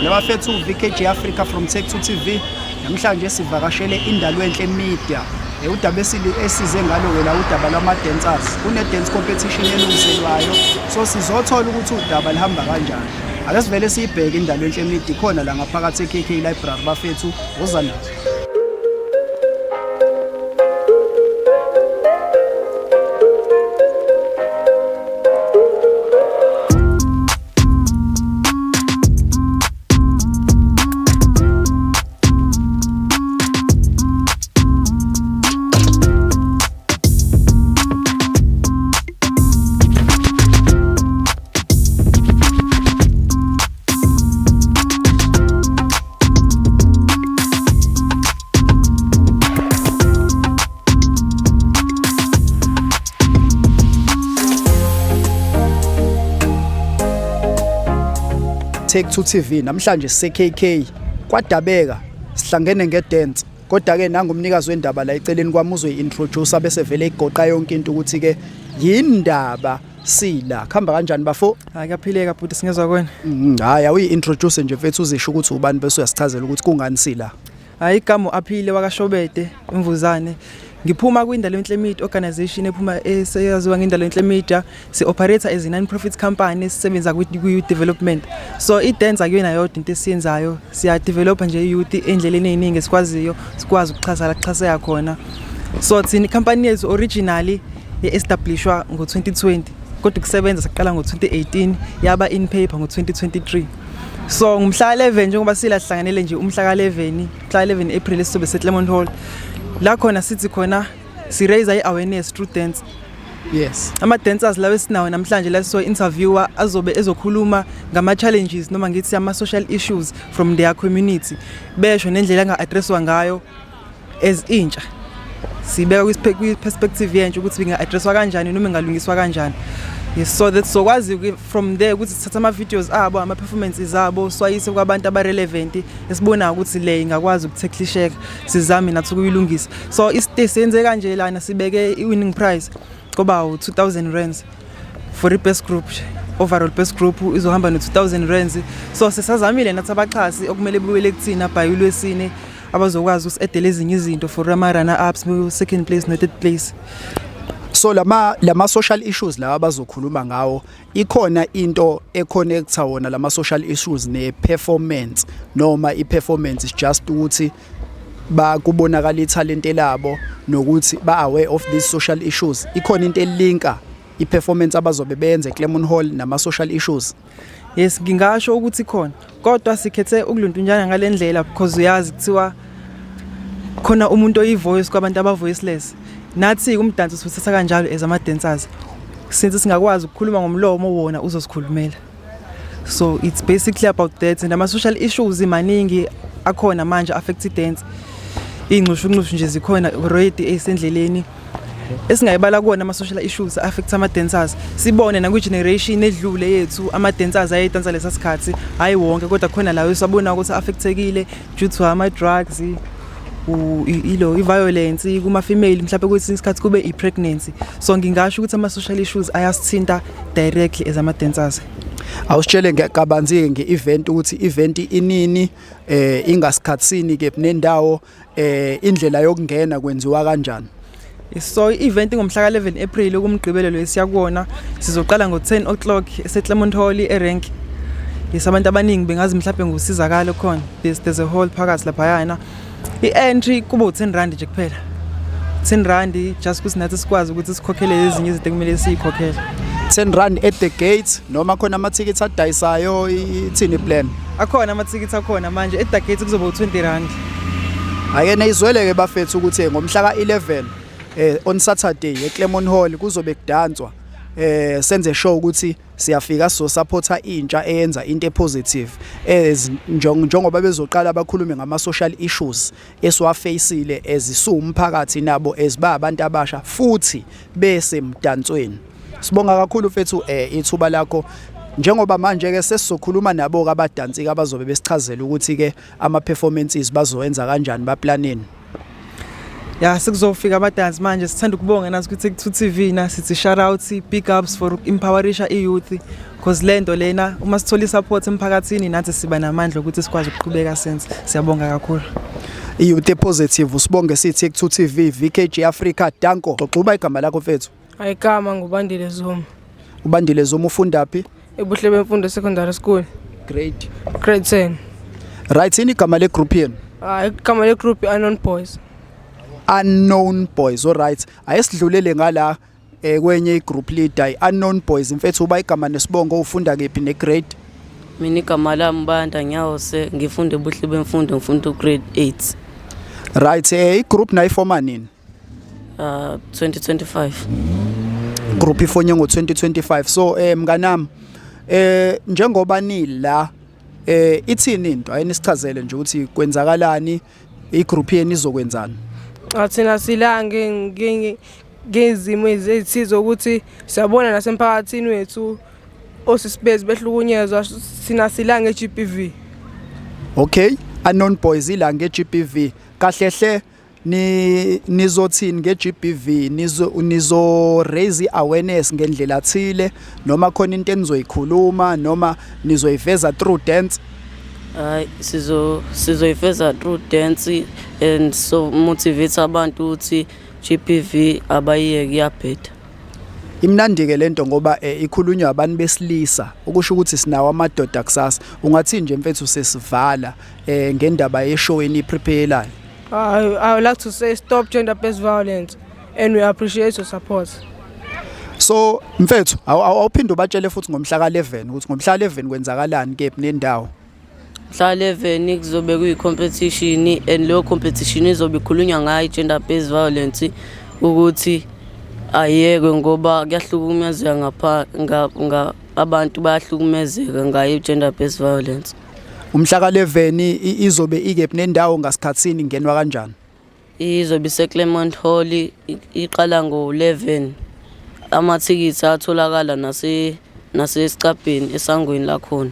Labafethu VKG Africa from Tech to TV. Namhlanje sivakashele Indalwenhle Media. Udaba esize ngalo la udaba lama dancers. Kune dance competition elungiselwayo. So sizothola ukuthi udaba lihamba kanjani. Ake sivele siyibheke Indalwenhle Media khona la ngaphakathi eKK Library bafethu uzana. Tech to TV namhlanje seKK kwadabeka sihlangene ngedance kodwa ke nangumnikazi wendaba la eceleni kwami uzoyi-introduce bese vele igoqa yonke into ukuthi ke yindaba sila khamba kanjani bafo akaphileka bhuti singezwa kwena hayi uyi-introduce nje mfethu uzisho ukuthi ubani bese uyasichazela ukuthi kungani sila hayi igama aphile wakashobede imvuzane ngiphuma kwindalwenhle media organization ephuma eseyaziwa ngendalwenhle media si-operator as a non-profit company sisebenza kwi-youth development so i-dance akuyona yodwa into esiyenzayo siya-developa nje i-youth endleleni ey'ningi esikwaziyo sikwazi ukuxhasa la kuxhaseka khona so thina i-company yethu originally ye-establishwa ngo-2020 kodwa ukusebenza saqala ngo-2018 yaba in paper ngo-2023 so ngumhla 11 njengoba sila sihlanganele nje umhla ka-11 April esizobe seClermont Hall la khona sithi khona si raise i-awareness through dance. Yes. Ama-dancers lawo esinawo namhlanje la so-interviewer ezokhuluma ngama-challenges noma ngithi ama-social issues from their community. Besho nendlela anga-addresswa ngayo as intsha. Sibeka kwi-perspective yentsha ukuthi inga-addresswa kanjani noma ingalungiswa kanjani. Yes, so that sokwazi from there ukuthi sithatha ama-videos abo ama-performances abo swayise kwabantu aba-relevant esibona ukuthi le ingakwazi ukuthekhlisheka sizame nathi ukuyilungisa so isite senze kanje lana sibeke i-winning prize koba u-2000 for i-best group overall best group izohamba no-2000 so sisazamile nathi abaxhasi okumele buyele kuthina by uLwesine abazokwazi usi-edela ezinye izinto for ama-runner ups second place no third place. So lama social issues la abazokhuluma ngawo ikhona into econnecta wona lama social issues ne performance noma i-performance is just ukuthi bakubonakala italent labo nokuthi ba aware of these social issues ikhona into elinka i-performance abazobe beyenze eClermont Hall nama social issues. Yes ngingasho ukuthi khona kodwa sikhethe ukuluntunjana ngalendlela because uyazi kuthiwa khona umuntu oyi-voice kwabantu aba-voiceless nathi umdanso sifuthatha kanjalo as ama-dancers since singakwazi ukukhuluma ngomlomo wona uzosikhulumela so it's basically about that and ama-social issues maningi akhona manje affect i-dance iy'nxushunxushu nje zikhona already esendleleni esingayibala kuwona ama-social issues affect ama-dancers sibone nakwi-generation edlule yethu ama-dancers ayedansa lesa sikhathi hayi wonke kodwa khona lawo sabona ukuthi affectekile due to ama-drugs i-violence kuma-female mhlawumbe kwesinye isikhathi kube i-pregnancy so ngingasho ukuthi ama-social issues ayasithinta directly as ama-dancers. Awusitshele ngekabanzi nge-event ukuthi i-event inini ingasikhatsini ke nendawo indlela yokungena kwenziwa kanjani. So i-event ngomhla ka-11 April okumgqibelo lesiyakubona sizoqala ngo-10 o'clock eseClermont Hall erank yes abantu abaningi bengazi mhlawumbe ngusizakalo khona there's a hall phakathi lapha yana i-entry kuba u-10 nje kuphela 10 just ukuthi nathi sikwazi ukuthi sikhokhele ezinye izinto ekumele siyikhokhele 10 at the gate noma khona ama-tickets adayisayo ithini plan akhona ama-tickets akhona manje at the gate kuzoba u-20 ayena izwele-ke bafethu ukuthi ngomhla ka-11 on Saturday eClermont Hall kuzobe kudanswa senze show ukuthi siyafika so supporta intsha eyenza into positive njengoba bezoqala abakhulume ngama social issues esiwafaceile ezisumphakathi nabo eziba abantu abasha futhi bese mdansweni sibonga kakhulu mfethu ithuba lakho njengoba manje ke sesizokhuluma nabo abadansi abazobe besichazela ukuthi ke ama performances bazowenza kanjani baplaneni. Ya sikuzofika abadansi manje sithanda ukubonga nazi ukuthi ku TV na sithi shout out big ups for empowerisha youth because lento lena uma sithola support emphakathini nathi siba namandla ukuthi sikwazi ukuqhubeka senze. Siyabonga kakhulu. iYouth Positive usibonge sithi ku2 TV VKG Africa Danko xoxuba igama lakho mfethu. Ayigama ngubandile Zuma. Ubandile Zuma ufunda phi? Ebuhle bemfundo secondary school. Grade 10. Right ini igama le group yenu? Igama le group Unknown Boys. Unknown Boys. All right. Ayesidlulele ngala kwenye igroup leader Unknown Boys mfethu uba igama nesibongo ufunda kephi negrade? Mina igama lami Banda Nyawose ngifunda ebuhle bemfundo ngifunda grade 8. Right. Igroup nayifoma nini? 2025. Group ifonye ngo2025. So mnganami njengoba nila ithini into ayinisichazele nje ukuthi kwenzakalani igroup yeni izokwenzana. Athina silange ngezimo ezithizo ukuthi siyabona nasemphakathini wethu osisibezi behlukunyezwa sina silange eGPV. Okay, Unknown Boys ilange eGPV. Kahlehle nizothini ngeGPV nizo raise awareness ngendlela thile noma khona into enizoyikhuluma noma nizoyiveza through dance? Sizoyiveza through dance and so motivate abantu ukuthi GPV abayeke yaphetha. Imnandi ke lento ngoba ikhulunywa abantu besilisa ukusho ukuthi sinawo amadoda kusasa. Ungathi nje mfethu sesivala ngendaba yeshow eniprepare. I would like to say stop gender-based violence and we appreciate your support. So mfethu awuphinde ubatshele futhi ngomhla ka11 ukuthi ngomhla 11 kwenzakalani kephi nendawo? Mhla 11 kuzobe kuyicompetition and lo competition izobe ikhulunywa ngayo gender-based violence ukuthi ayeke ngoba kuyahlukumezeka ngapha abantu bayahlukumezeka ngayo gender-based violence. Umhla ka11 izobe ikephi nendawo ngasikhatsini ngenwa kanjani? Izobe seClermont Hall iqala ngo11. Amathikithi atholakala nasesicabheni esangweni lakhona.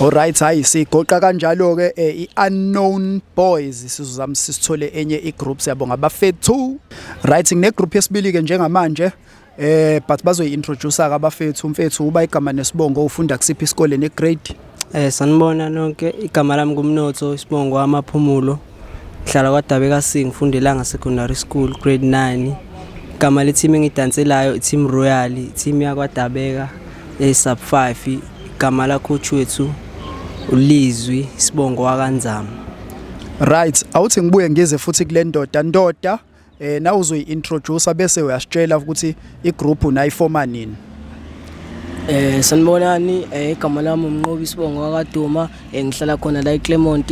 Alright, hayi sigoqa kanjalo ke iUnknown Boys sizozama sisithole enye igroup siyabonga abafethu. Right ngine group yesibili ke njengamanje but bazoyi-introduce abafethu umfethu uba igama nesibongo ufunda kusiphi isikole negrade? Sanibona nonke igama lami ngumnotho isibongo amaphumulo ngihlala kwaDabeka Sing ngifundela secondary school grade 9. Igama le team engidanselayo team Royal team yakwaDabeka sub 5 igama la coach wethu uLizwi isibongo wakanzama. Right, awuthi ngibuye ngize futhi kule ndoda na uzoyi-introduce bese uyasitshela ukuthi igroup unayifoma nini? Sanibonani igama lami umnqobi isibongo wakaduma ngihlala khona la eClermont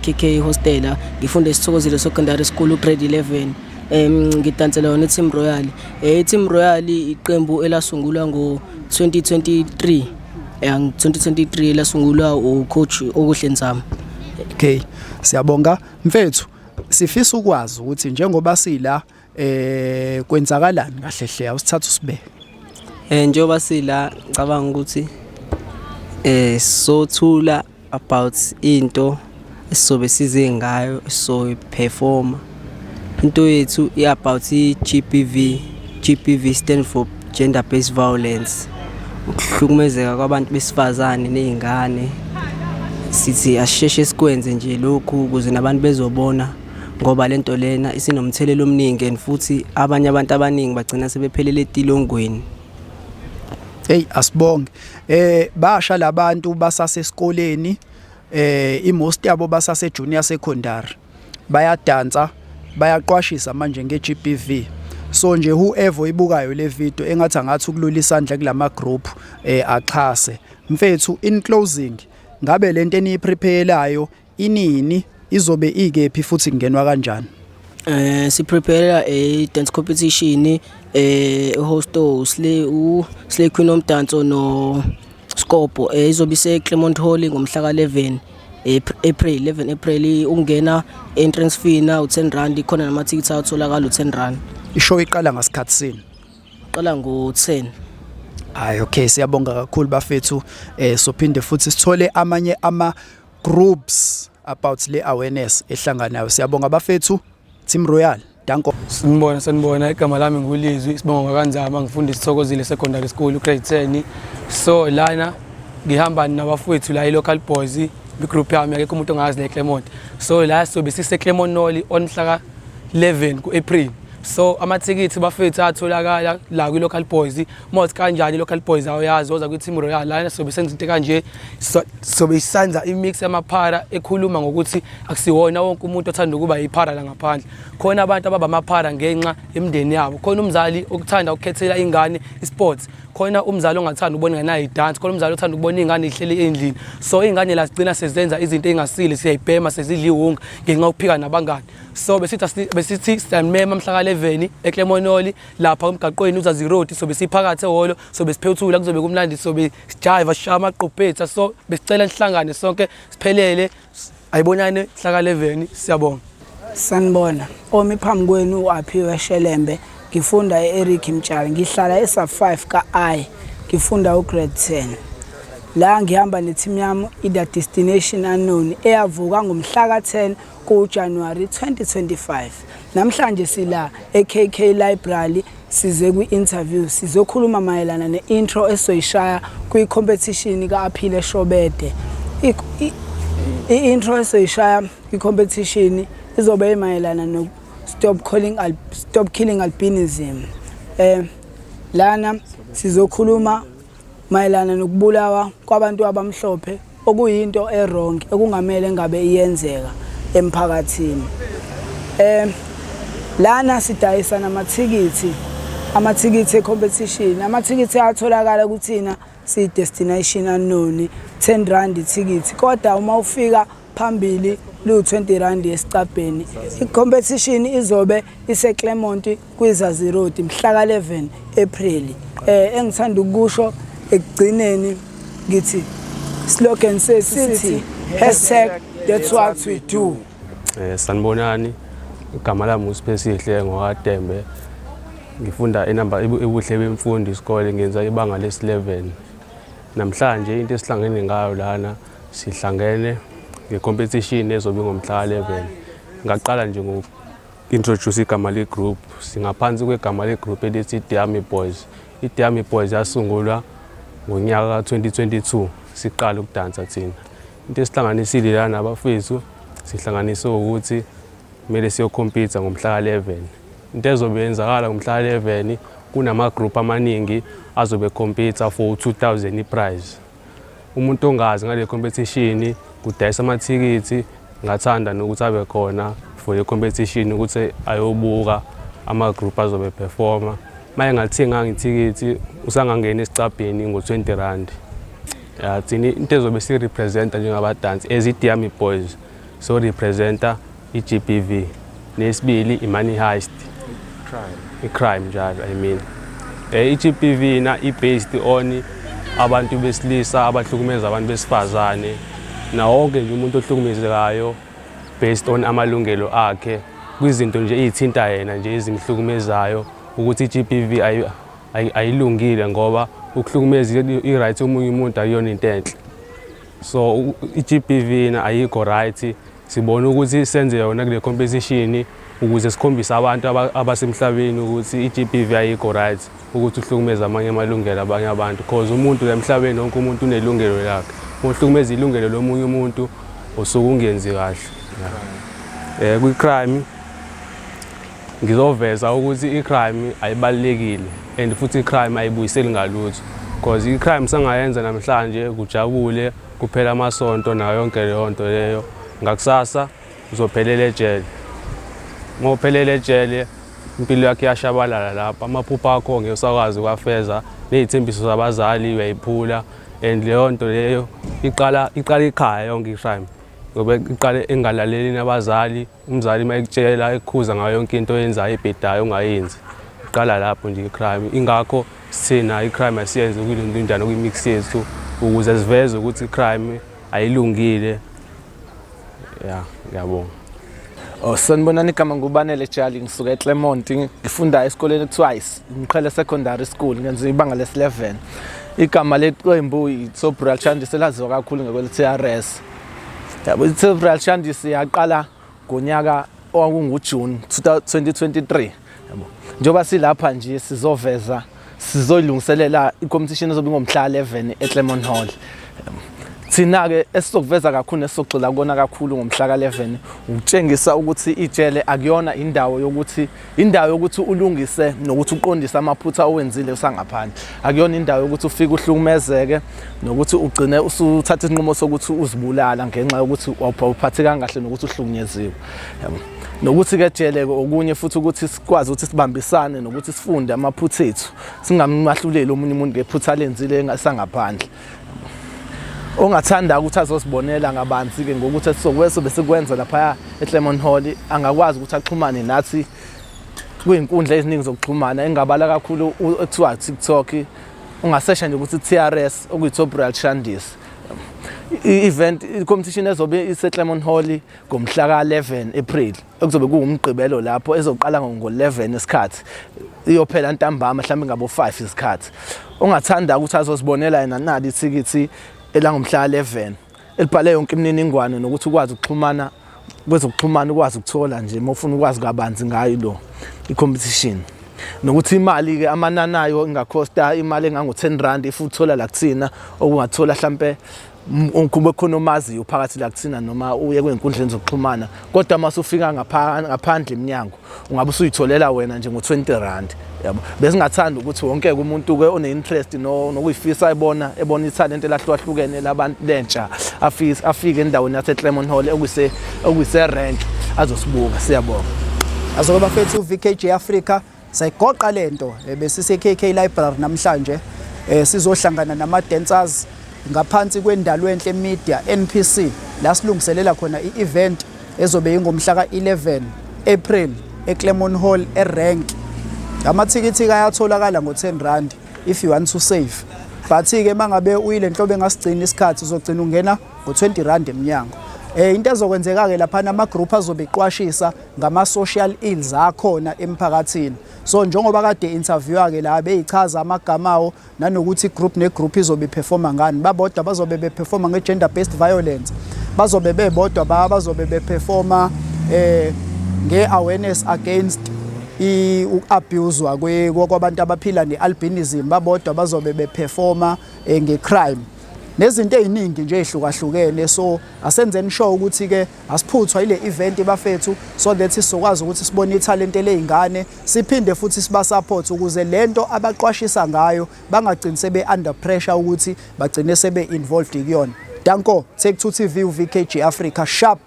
KK hostela ngifunda eSithokozile secondary school grade 11 ngidansela yona team Royal. Team Royal iqembu elasungulwa ngo2023 2023 lasungulwa ucoach okuhle Nzama. Okay, siyabonga mfethu. Sifisa ukwazi ukuthi njengoba sila kwenzakalani kahle hle awusithatha usibeke. Njengoba sila ngicabanga ukuthi sothula about into esizobe size ngayo so perform into yethu about GPV stand for gender based violence ukuhlukumezeka kwabantu besifazane nezingane. Sithi asheshe sikwenze nje lokhu ukuze nabantu bezobona ngoba lento lena isinomthelelo omningi and futhi abanye abantu abaningi bagcina sebephelele etilongweni. Hey asibonge basha labantu basasesikoleni imost yabo basase junior secondary bayadansa bayaqwashisa manje ngeGPV. So nje whoever ibukayo le video engathi angathi ukulula isandla kulama group axhase mfethu. In closing ngabe lento eniyipreparayo inini izobe ikephi futhi kungenwa kanjani? Si prepare a dance competition hosto Slay Queen omdanso no Scopo izobe seClermont Hall ngomhla ka11 April 11 April ungena entrance fee na u10 rand khona namathikithi atholakala u10 rand. Ishow iqala ngasikhathi sini? Qala ngo10. Hayi okay siyabonga kakhulu bafethu sophinde futhi sithole amanye ama groups about le awareness ehlanganayo. Siyabonga bafethu Team Royal. Danko. Sanibona igama lami ngulizwi Sibonga Kanzama ngifunda iSithokozile Secondary School grade 10 so lana ngihamba nabafowethu la iLocal Boys igroup yami akekho umuntu ongazi le Clermont so la sobe sise Clermont Noli on mhla ka 11 kuApril so amathikithi bafethu atholakala la kwiLocal Boys mothi kanjani iLocal Boys awuyazi oza kwiTeam Royal lana sobe senza into kanje sobe isanza imix yamaphara ekhuluma ngokuthi akusiwona wonke umuntu othanda ukuba yiphara la ngaphandle khona abantu ababa amaphara ngenxa emndeni yabo khona umzali okuthanda ukukhethela ingane isports khona umzali ongathanda ukubona ingane ayidance khona umzali othanda ukubona ingane ihleli endlini so ingane la sigcina sezenza izinto engasile siyayibhema sezidla iwunga ngenxa ukuphika nabangani so besithi stamema mhla ka 11 eClermont lapha umgaqweni uzazi road so besiphakathi ehholo so besiphetula kuzobe kumnandi so besijiva sishaya amaqophetha so besicela sihlangane sonke siphelele ayibonane mhla ka 11 siyabonga. Sanibona omi phambi kwenu uAphiwe Shelembe ngifunda eEric Mtshali ngihlala eSub5 kaI ngifunda ugrade 10 la ngihamba neteam yami ida Destination Unknown eyavuka ngomhla ka 10 kuJanuary 2025 namhlanje sila eKK Library size kwi-interview sizokhuluma mayelana neintro esoyishaya kwi-competition kaAphile Shobede i-intro esoyishaya kwi-competition izobe emayelana no stop killing albinism lana sizokhuluma mayelana nokubulawa kwabantu abamhlophe okuyinto errong ekungamele ngabe iyenzeka emphakathini lana sidayisa amathikithi ecompetition amathikithi atholakala kuthina si Destination Unknown 10 rand ithikithi kodwa uma ufika phambili lu 20 rand esicabheni icompetition izobe iseClermont kwiZazi Road mhla ka 11 April engithanda ukusho ekugcineni ngithi slogan sithi #that's what we do. Sanibonani igama lami uSipesihle ngokaDembe ngifunda enamba ebuhle bemfundo isikole ngenza ibanga lesi11 namhlanje into esihlangene ngayo lana sihlangene ngecompetition ezobe ngomhla 11 ngaqala nje introduce igama le group singaphansi kwegama le group elithi Diami Boys iDiami Boys yasungulwa ngonyaka ka 2022 siqala ukudansa thina into esihlanganisile lana abafethu sihlanganise ukuthi kumele siyocompete ngomhla ka 11 into ezobe yenzakala ngomhla 11 kunama group amaningi azobe compete for 2000 prize umuntu ongazi ngale competition kudayisa amathikithi ngathanda nokuthi abe khona for the competition ukuthi ayobuka ama group azobe performa maye ngathenga ngithikithi usangangena esicabheni ngo20 rand yathini into ezobe si representa njengabadansi as iDiami Boys so representa iGBV nesibili iMoney Heist crime njalo I mean iGBV na based on abantu besilisa abahlukumeza abantu besifazane na wonke nje umuntu ohlukumezekayo based on amalungelo akhe kwizinto nje izithinta yena nje ezimhlukumezayo ukuthi iGBV ayilungile ngoba ukuhlukumeza irights omunye umuntu ayiyona into enhle so iGBV na ayikho right sibona ukuthi senze yona kule competition ukuze sikhombise abantu abasemhlabeni ukuthi iGBV ayikho right ukuthi uhlukumeza amanye amalungelo abanye abantu because umuntu emhlabeni wonke umuntu unelungelo lakhe uhlukumeza ilungelo lomunye umuntu osukungenzi kahle kwi-crime ngizoveza ukuthi icrime ayibalekile and futhi icrime ayibuyiseli ngalutho because icrime sangayenza namhlanje kujabule kuphela amasonto nayo yonke leyo nto leyo ngakusasa uzophelela ejele ngophelela ejele impilo yakhe yashabalala lapha amaphupho akho ngeke usakwazi ukwafeza nezithembiso zabazali uyayiphula and leyo nto leyo iqala ekhaya yonke icrime ngoba iqale engalaleli nabazali umzali mayekutshela ekukhuza ngayo yonke into oyenzayo ebhedayo ungayenzi iqala lapho nje icrime ingakho sina icrime asiyenze kulento njani kwimix yethu ukuze siveze ukuthi icrime ayilungile ngiyabonga. Sanibonani igama nguBanele Jali ngisuka eClermont ngifunda esikoleni ekuthiwa iMqhele Secondary School ngenza ibanga lesi11 igama leqembu iTsobral Chandisi laziwa kakhulu ngekwele TRS yabo iTsobral Chandisi yaqala ngonyaka okunguJune 2023 yabo. Njoba silapha nje sizoveza sizoyilungiselela icompetition ezobe ngomhla 11 eClermont Hall. Thina ke esizokuveza kakhulu nesizogxila kona kakhulu ngomhla ka11 ukutshengisa ukuthi ijele akuyona indawo yokuthi ulungise nokuthi uqondise amaphutha owenzile usangaphandle. Akuyona indawo yokuthi ufike uhlukumezeke nokuthi ugcine usuthatha isinqumo sokuthi uzibulala ngenxa yokuthi awuphatheka kahle nokuthi uhlukunyeziwe. Nokuthi ke jele okunye futhi ukuthi sikwazi ukuthi sibambisane nokuthi sifunde amaphutha ethu singammahluleli omunye umuntu ngephutha lenzile engasangaphandle. Ongathanda ukuthi azosibonela ngabanzi ke ngokuthi sizokwenza besikwenza lapha eClermont Hall angakwazi ukuthi axhumane nathi kwinkundla eziningi zokuxhumana engabala kakhulu ethiwa TikTok ungasesha nje ukuthi TRS okuyi-Top Real Shandis. I-event i-competition ezobe iseClermont Hall ngomhla ka-11 April okuzobe kuwumgqibelo lapho ezoqala ngo-11 isikhathi iyophela ntambama mhlawumbe ngabo 5 isikhathi. Ongathanda ukuthi azosibonela yena nali ithikithi elangomhla 11 elibhale yonke imininingwane nokuthi ukwazi ukuxhumana kwezokuxhumana ukwazi ukuthola nje mawufuna ukwazi kabanzi ngayo lo i-competition. Nokuthi imali ke amananayo ingakhosta imali engango-10 rand if uthola la kuthina okungathola mhlambe ukube khona omaziyo phakathi la kuthina noma uye kwenkundleni zokuxhumana kodwa mase ufika ngaphandle eminyango ungabe usuyitholela wena nje ngo-20 rand yabo. Besingathanda ukuthi wonke umuntu ke one-interest nokuyifisa ebona italent elahlukahlukene labantu lentsha afike endaweni yaseClermont Hall okuyise rank azosibuka. Siyabonga. Azobe bafethu VKG Africa sayigoqa lento besise KK Library namhlanje sizohlangana nama dancers ngaphansi kwendalo enhle media NPC la silungiselela khona i-event ezobe ingomhla ka11 April eClermont Hall erank. Amathikithi ayatholakala ngo10 rand if you want to save, but ke mangabe uyile nhlobo engasigcina isikhathi uzogcina ungena ngo20 rand eminyango. Into ezokwenzeka ke lapha nama group azobe iqwashisa ngama social ills akhona emphakathini. So njengoba kade interviewer ke la beyichaza amagama awo nanokuthi group negroup izobe performa ngani. Babodwa bazobe beperforma ngegender based violence, bazobe bebodwa bazobe beperforma nge-awareness against i-abuse kwabantu abaphila ne-albinism, babodwa bazobe beperforma nge-crime nezinto eziningi nje ehlukahlukene. So asenzeni show ukuthi ke asiphuthwa ile event bafethu so that sizokwazi ukuthi sibone italent lezingane siphinde futhi siba support ukuze lento abaqwashisa ngayo bangagcini sebe under pressure ukuthi bagcine sebe involved kuyona. Danko, Take2 TV, VKG Africa, sharp